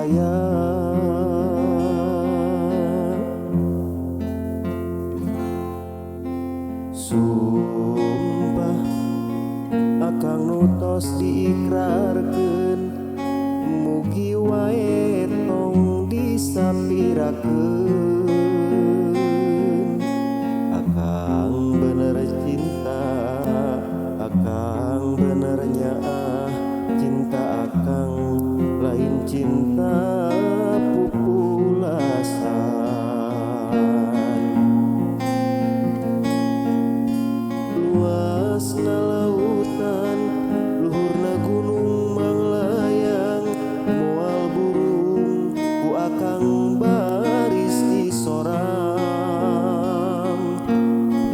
Sumpah akang nutos diikrarkeun, mugi wae tong disapirakeun. Akang bener cinta, akang bener nyaah, cinta akang lain cinta pupulasan. Luasna lautan, luhurna gunung manglayang, moal burung ku akang baris di sorang.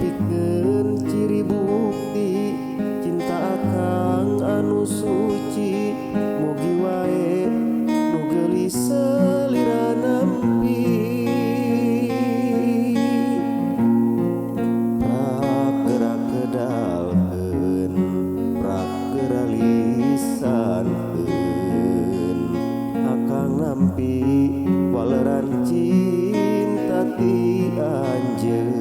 Pikeun ciri bukti cinta akang anu suci, mugi wae nu geulis salira nampi. Akang nampi waleran cinta ti anjeun.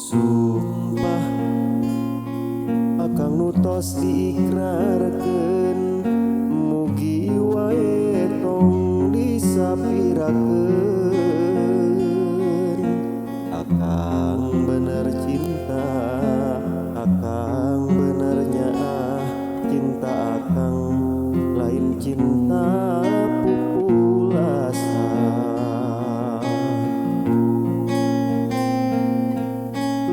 Sumpah akang nutos diikrarkeun, mugi wae tong disapirakeun. Akang bener cinta, akang bener nyaah, cinta akang lain cinta pupulasan.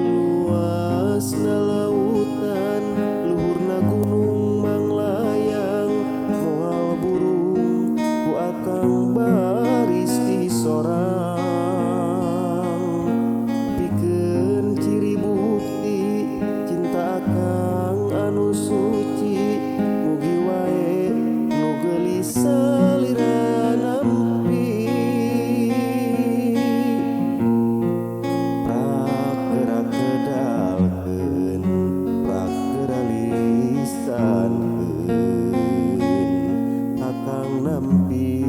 Luasna lautan, luhurna gunung manglayang, moal burung ku akang baris di sorang. Pikeun ciri bukti cinta akang anu suci, mugi wae nu geulis salira nampi. Akang nampi